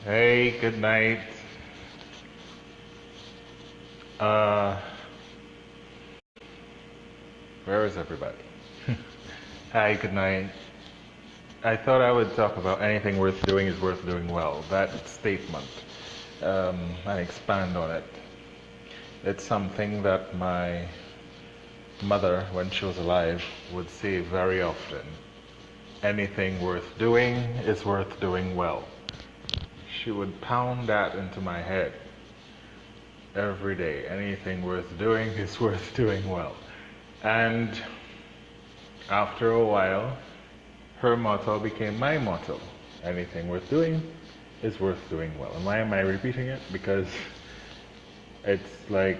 Hey, good night. Uh, where is everybody? Hi, good night. I thought I would talk about anything worth doing is worth doing well. That statement, and expand on it. It's something that my mother, when she was alive, would say very often. Anything worth doing is worth doing well. She would pound that into my head every day. Anything worth doing is worth doing well. And after a while, her motto became my motto. Anything worth doing is worth doing well. And why am I repeating it? Because it's like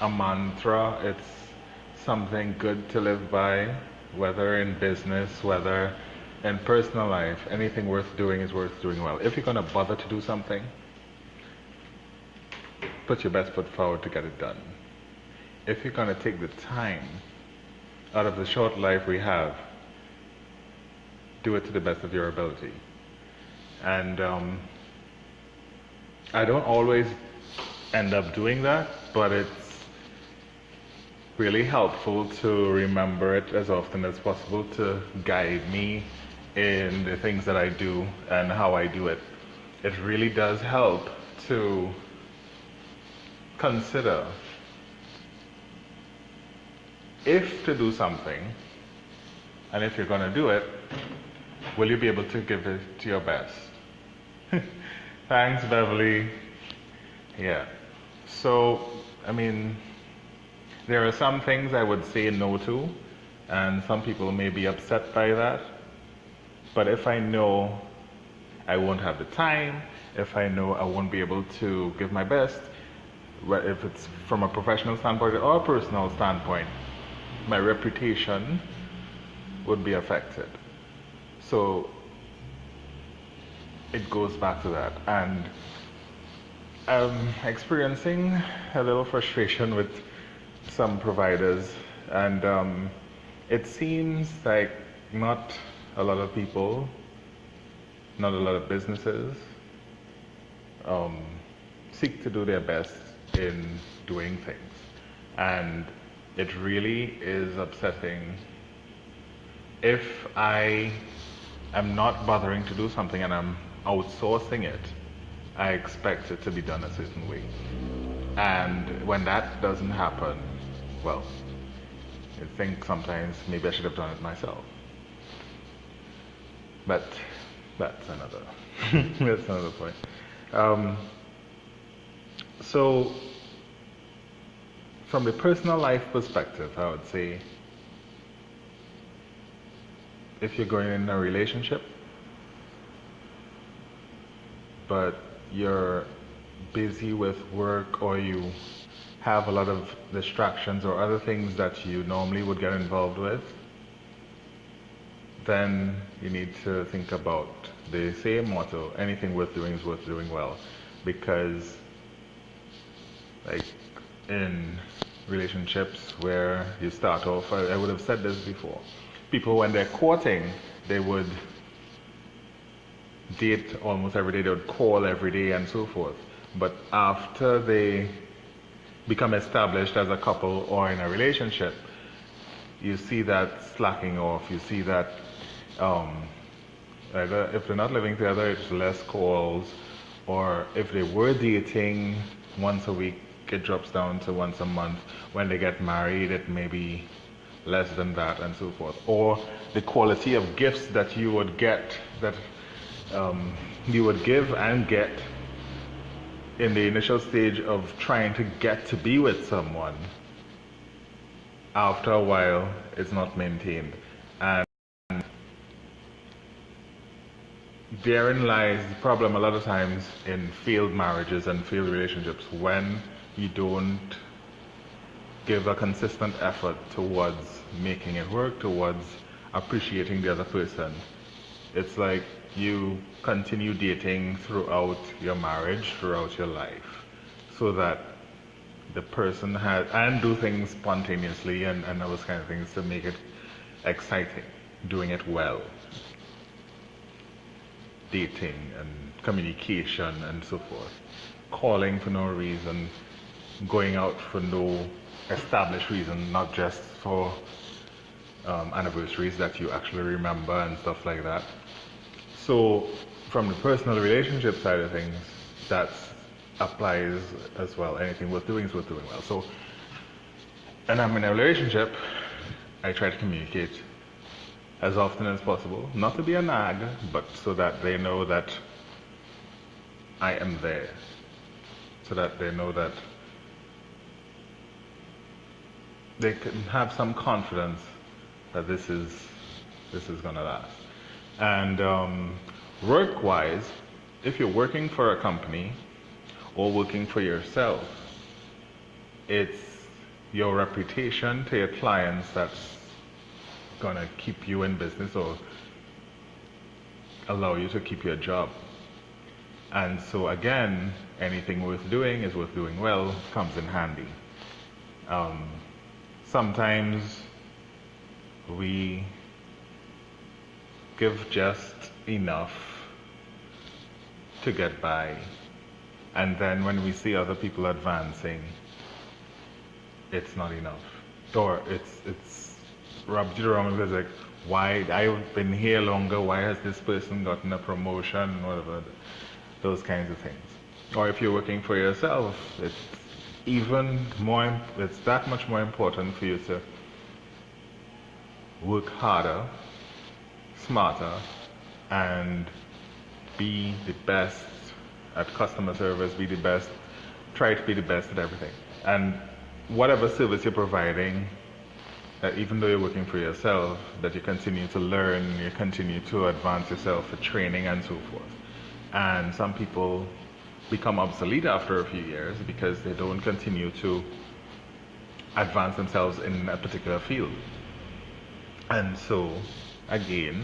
a mantra. It's something good to live by, whether in business, whether in personal life. Anything worth doing is worth doing well. If you're going to bother to do something, put your best foot forward to get it done. If you're going to take the time out of the short life we have, do it to the best of your ability. And I don't always end up doing that, but it's really helpful to remember it as often as possible to guide me in the things that I do and how I do it. It really does help to consider if to do something, and if you're going to do it, will you be able to give it to your best? Thanks, Beverly. Yeah. So, I mean, there are some things I would say no to, and some people may be upset by that. But if I know I won't have the time, if I know I won't be able to give my best, if it's from a professional standpoint or a personal standpoint, my reputation would be affected. So it goes back to that. And I'm experiencing a little frustration with some providers, and it seems like not a lot of people, not a lot of businesses seek to do their best in doing things. And it really is upsetting if I am not bothering to do something and I'm outsourcing it. I expect it to be done a certain way. And when that doesn't happen, well, I think sometimes maybe I should have done it myself. But that's another that's another point. So from the personal life perspective, I would say if you're going in a relationship, but you're busy with work or you have a lot of distractions or other things that you normally would get involved with, then you need to think about the same motto, anything worth doing is worth doing well. Because like in relationships where you start off, I would have said this before, people when they're courting, they would date almost every day, they would call every day and so forth. But after they become established as a couple or in a relationship, you see that slacking off, you see that either if they're not living together, it's less calls, or if they were dating once a week, it drops down to once a month. When they get married, it may be less than that and so forth. Or the quality of gifts that you would get, that you would give and get in the initial stage of trying to get to be with someone, after a while, it's not maintained. And therein lies the problem a lot of times in failed marriages and failed relationships, when you don't give a consistent effort towards making it work, towards appreciating the other person. It's like you continue dating throughout your marriage, throughout your life, so that the person has, and do things spontaneously and those kind of things to make it exciting, doing it well. dating and communication and so forth. Calling for no reason, going out for no established reason, not just for anniversaries that you actually remember and stuff like that. So, from the personal relationship side of things, that applies as well. Anything worth doing is worth doing well. So, and I'm in a relationship, I try to communicate as often as possible, not to be a nag, but so that they know that I am there, so that they know that they can have some confidence that this is gonna last. And work-wise, if you're working for a company or working for yourself, it's your reputation to your clients that's gonna keep you in business or allow you to keep your job. And so again, anything worth doing is worth doing well, comes in handy. Sometimes we give just enough to get by, and then when we see other people advancing, it's not enough, or it's rubs you the wrong way because like, why I've been here longer, why has this person gotten a promotion, whatever, those kinds of things. Or if you're working for yourself, it's that much more important for you to work harder, smarter, and be the best at customer service, try to be the best at everything. And whatever service you're providing, that even though you're working for yourself, that you continue to learn, you continue to advance yourself for training and so forth. And some people become obsolete after a few years because they don't continue to advance themselves in a particular field. And so, again,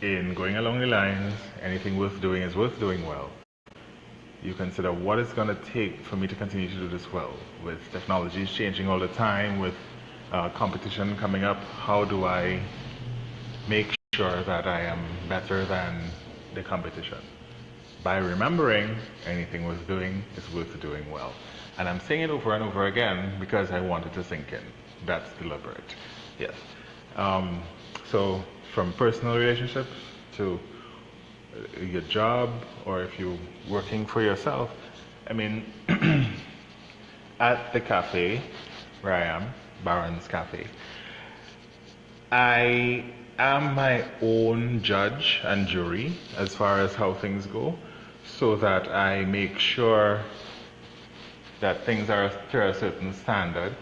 in going along the lines, anything worth doing is worth doing well. You consider what it's going to take for me to continue to do this well. With technologies changing all the time, with competition coming up, how do I make sure that I am better than the competition? By remembering anything worth doing is worth doing well. And I'm saying it over and over again because I want it to sink in. That's deliberate. Yes. So from personal relationships to your job, or if you're working for yourself, I mean, at the cafe where I am, Baron's Cafe, I am my own judge and jury as far as how things go, so that I make sure that things are to a certain standard.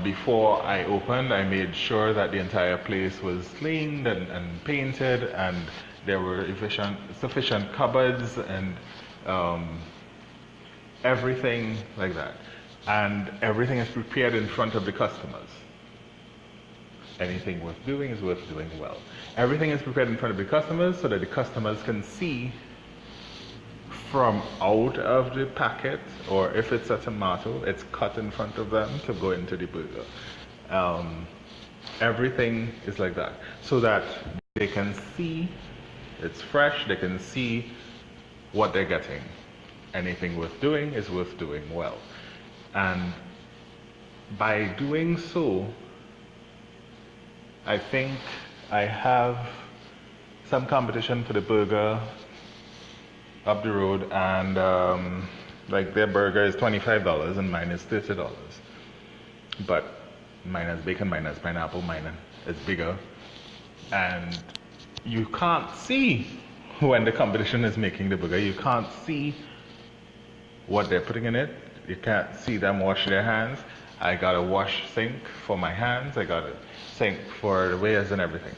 Before I opened, I made sure that the entire place was cleaned and painted, and there were sufficient cupboards and everything like that. And everything is prepared in front of the customers. Anything worth doing is worth doing well. Everything is prepared in front of the customers so that the customers can see from out of the packet, or if it's a tomato, it's cut in front of them to go into the burger. Everything is like that, so that they can see it's fresh, they can see what they're getting. Anything worth doing is worth doing well. And by doing so, I think I have some competition for the burger up the road, and like their burger is $25 and mine is $30. But mine has bacon, mine has pineapple, mine is bigger. And you can't see when the competition is making the burger. You can't see what they're putting in it. You can't see them wash their hands. I got a wash sink for my hands. I got a sink for the weighers and everything.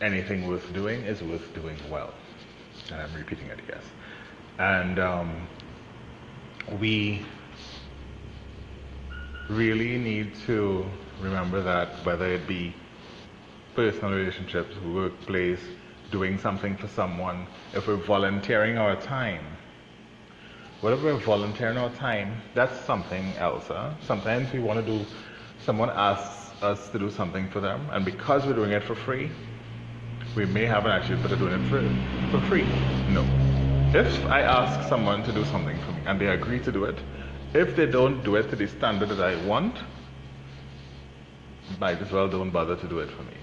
Anything worth doing is worth doing well. And I'm repeating it, yes. And we really need to remember that, whether it be personal relationships, workplace, doing something for someone, if we're volunteering our time, whatever we're volunteering our time, that's something else. Sometimes we want to do, someone asks us to do something for them, and because we're doing it for free, We may have an attitude, but they're doing it for free. No. If I ask someone to do something for me and they agree to do it, if they don't do it to the standard that I want, might as well don't bother to do it for me.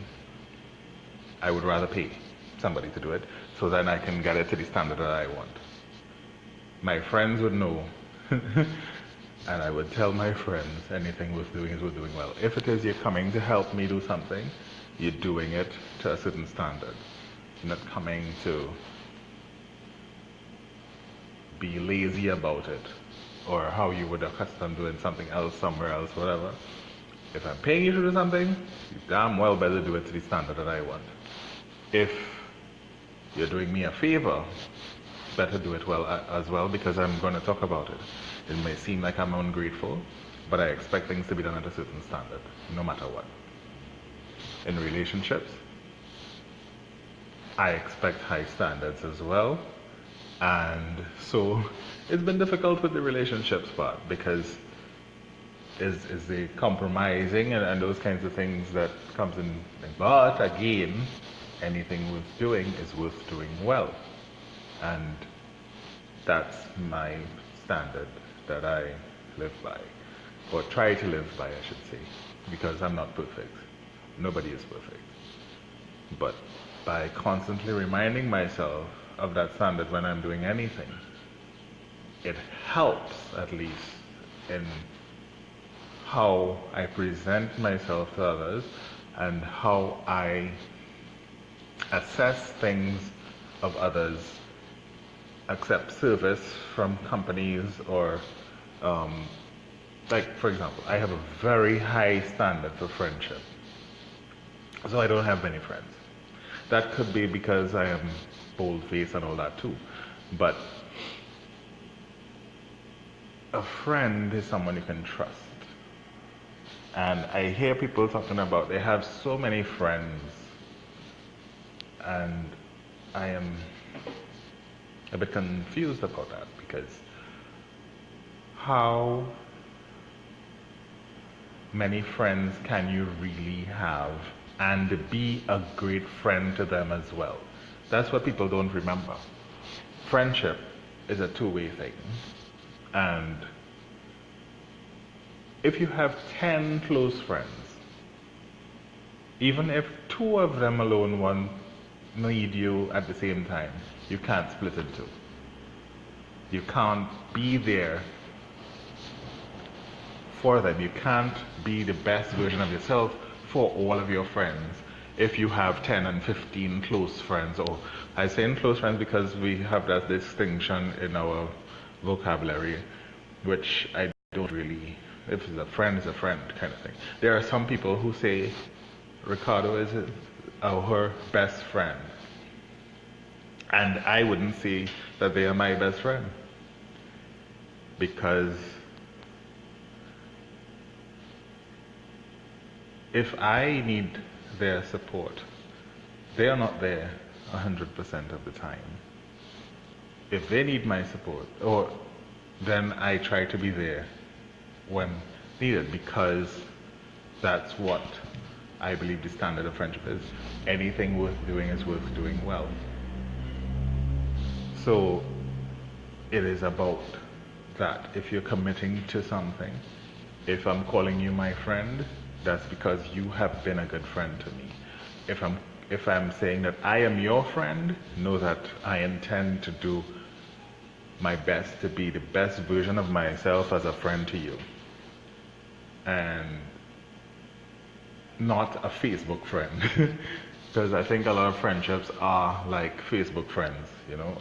I would rather pay somebody to do it so then I can get it to the standard that I want. My friends would know, and I would tell my friends anything worth doing is worth doing well. If it is you're coming to help me do something, you're doing it to a certain standard. You're not coming to be lazy about it, or how you would accustom doing something else somewhere else, whatever. If I'm paying you to do something, you damn well better do it to the standard that I want. If you're doing me a favor, better do it well as well, because I'm going to talk about it. It may seem like I'm ungrateful, but I expect things to be done at a certain standard, no matter what. In relationships, I expect high standards as well. And so it's been difficult with the relationships part, because is the compromising and those kinds of things that comes in. But again, anything worth doing is worth doing well. And that's my standard that I live by, or try to live by, I should say, because I'm not perfect. Nobody is perfect. But by constantly reminding myself of that standard when I'm doing anything, it helps, at least, in how I present myself to others and how I assess things of others, accept service from companies, or like, for example, I have a very high standard for friendship, so I don't have many friends. That could be because I am bold-faced and all that too, but a friend is someone you can trust. And I hear people talking about they have so many friends, and I am a bit confused about that, because how many friends can you really have and be a great friend to them as well? That's what people don't remember. Friendship is a two-way thing. And if you have 10 close friends, even if 2 of them alone need you at the same time, you can't split in 2. You can't be there for them. You can't be the best version of yourself for all of your friends if you have 10 and 15 close friends. Or I say close friends because we have that distinction in our vocabulary, which I don't really, if it's a friend, it's a friend kind of thing. There are some people who say Ricardo is her best friend, and I wouldn't say that they are my best friend, because if I need their support, they are not there 100% of the time. If they need my support, then I try to be there when needed, because that's what I believe the standard of friendship is. Anything worth doing is worth doing well. So it is about that. If you're committing to something, if I'm calling you my friend, that's because you have been a good friend to me. If I'm saying that I am your friend, know that I intend to do my best to be the best version of myself as a friend to you, and not a Facebook friend. Because I think a lot of friendships are like Facebook friends, you know.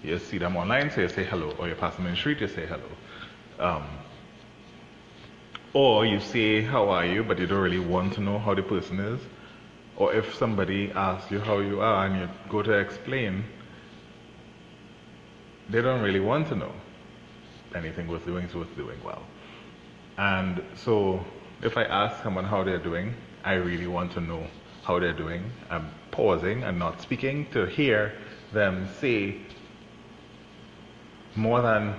You see them online, so you say hello, or you pass them in the street, you say hello. Or you say, how are you, but you don't really want to know how the person is. Or if somebody asks you how you are and you go to explain, they don't really want to know. Anything worth doing is worth doing well. And so if I ask someone how they're doing, I really want to know how they're doing. I'm pausing and not speaking to hear them say more than,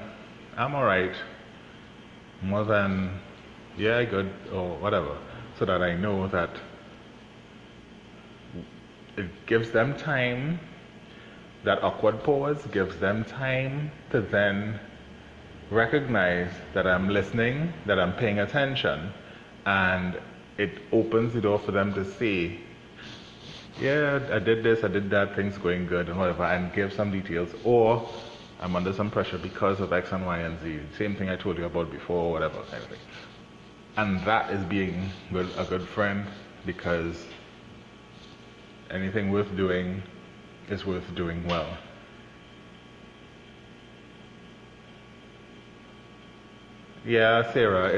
I'm alright, more than, yeah, good, or whatever, so that I know that it gives them time, that awkward pause gives them time to then recognize that I'm listening, that I'm paying attention, and it opens the door for them to see, yeah, I did this, I did that, things going good, and whatever, and give some details, or I'm under some pressure because of X and Y and Z, same thing I told you about before, whatever kind of thing. And that is being a good friend, because anything worth doing is worth doing well. Yeah, Sarah,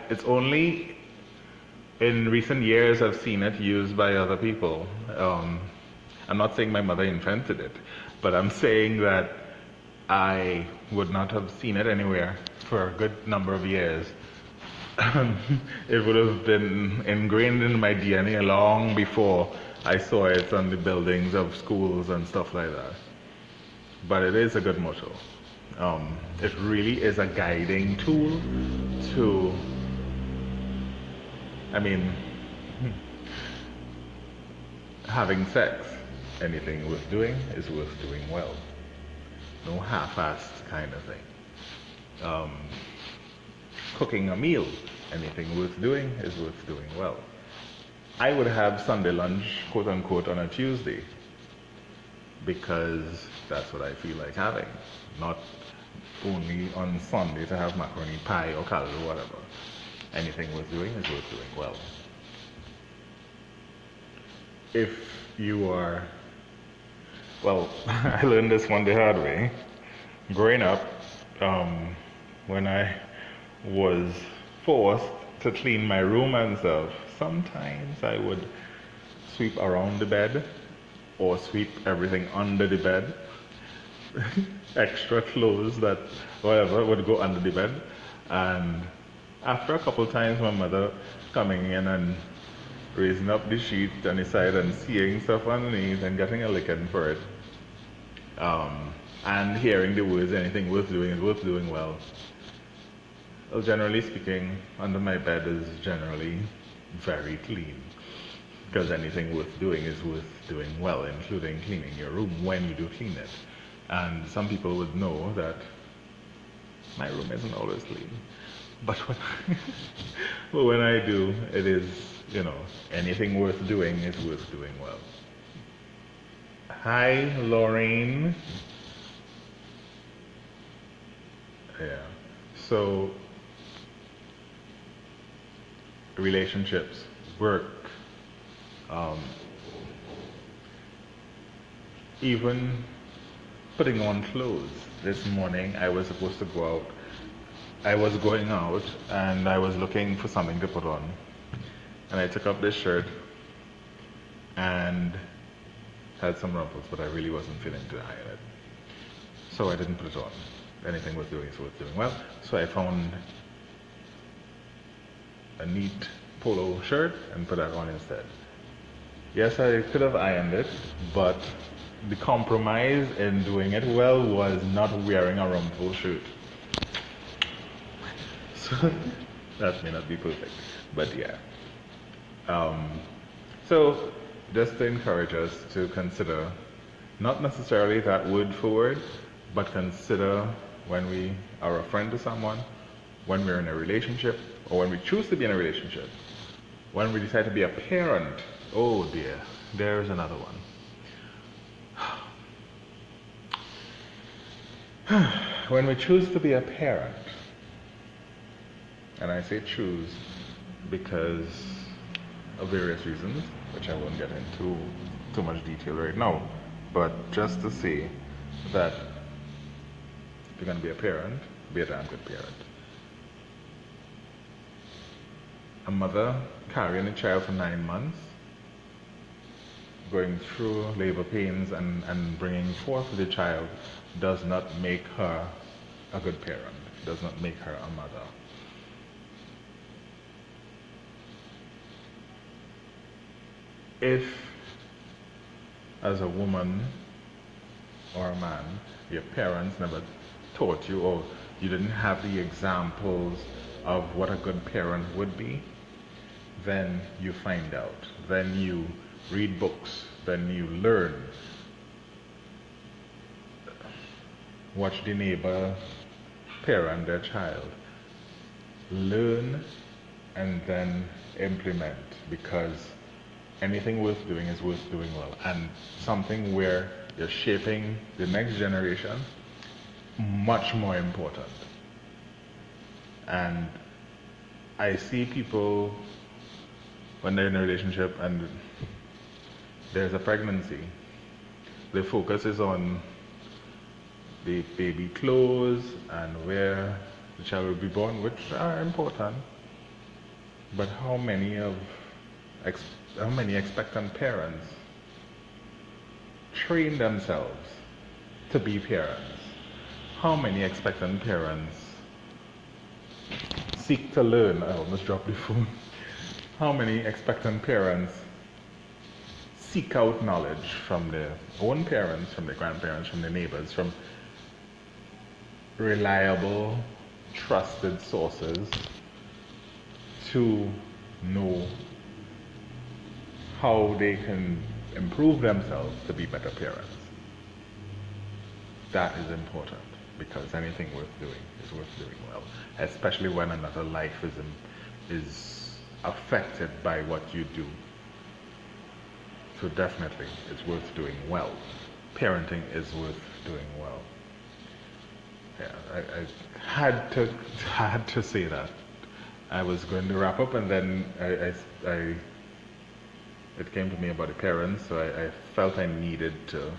it's only in recent years I've seen it used by other people. I'm not saying my mother invented it, but I'm saying that I would not have seen it anywhere for a good number of years. It would have been ingrained in my DNA long before I saw it on the buildings of schools and stuff like that. But it is a good motto. It really is a guiding tool to, I mean, having sex. Anything worth doing is worth doing well. No half-assed kind of thing. Cooking a meal. Anything worth doing is worth doing well. I would have Sunday lunch, quote unquote, on a Tuesday because that's what I feel like having. Not only on Sunday to have macaroni pie or caldo or whatever. Anything worth doing is worth doing well. If you are, well, I learned this one the hard way. Growing up, when I was forced to clean my room and stuff, sometimes I would sweep around the bed or sweep everything under the bed. Extra clothes that whatever would go under the bed. And after a couple times, my mother coming in and raising up the sheet on the side and seeing stuff underneath and getting a licking for it, and hearing the words, anything worth doing is worth doing well. Well, generally speaking, under my bed is generally very clean, because anything worth doing is worth doing well, including cleaning your room when you do clean it. And some people would know that my room isn't always clean, but when I do, it is, anything worth doing is worth doing well. Hi, Lorraine. Yeah. So, relationships, work, even putting on clothes. This morning I was supposed to go out. I was going out and I was looking for something to put on. And I took up this shirt and had some ruffles, but I really wasn't feeling to iron it. So I didn't put it on. Anything worth doing is worth doing well. So I found a neat polo shirt and put that on instead. Yes, I could have ironed it, but the compromise in doing it well was not wearing a ruffle shirt. So that may not be perfect, but yeah. So just to encourage us to consider, not necessarily that word for word, but consider when we are a friend to someone, when we're in a relationship, or when we choose to be in a relationship, when we decide to be a parent. Oh dear, there's another one. When we choose to be a parent, and I say choose because of various reasons, which I won't get into too much detail right now, but just to say that if you're going to be a parent, be a damn good parent. A mother carrying a child for 9 months, going through labor pains and bringing forth the child does not make her a good parent, does not make her a mother. If, as a woman or a man, your parents never taught you, or you didn't have the examples of what a good parent would be, then you find out, then you read books, then you learn. Watch the neighbor parent their child. Learn and then implement, because anything worth doing is worth doing well. And something where you're shaping the next generation, much more important. And I see people when they're in a relationship and there's a pregnancy, the focus is on the baby clothes and where the child will be born, which are important. But how many expectant parents train themselves to be parents? How many expectant parents seek to learn? I almost dropped the phone. How many expectant parents seek out knowledge from their own parents, from their grandparents, from their neighbors, from reliable, trusted sources to know how they can improve themselves to be better parents? That is important, because anything worth doing is worth doing well, especially when another life is affected by what you do. So definitely, it's worth doing well. Parenting is worth doing well. Yeah, I had to say that. I was going to wrap up, and then it came to me about the parents, so I felt I needed to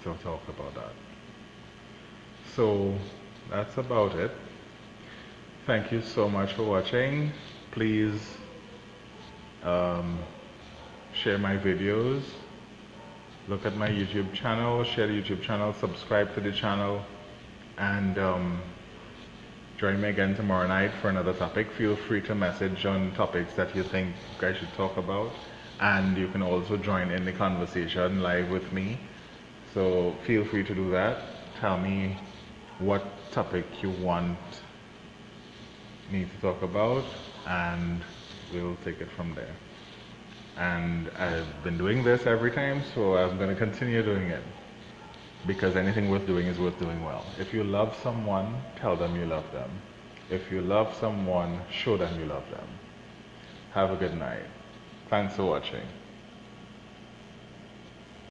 talk about that. So that's about it. Thank you so much for watching. Please share my videos. Look at my YouTube channel, share the YouTube channel, subscribe to the channel, and join me again tomorrow night for another topic. Feel free to message on topics that you think I should talk about, and you can also join in the conversation live with me. So feel free to do that. Tell me what topic you want me to talk about, and we'll take it from there. And I've been doing this every time, so I'm going to continue doing it, because anything worth doing is worth doing well. If you love someone, tell them you love them. If you love someone, show them you love them. Have a good night. Thanks for watching.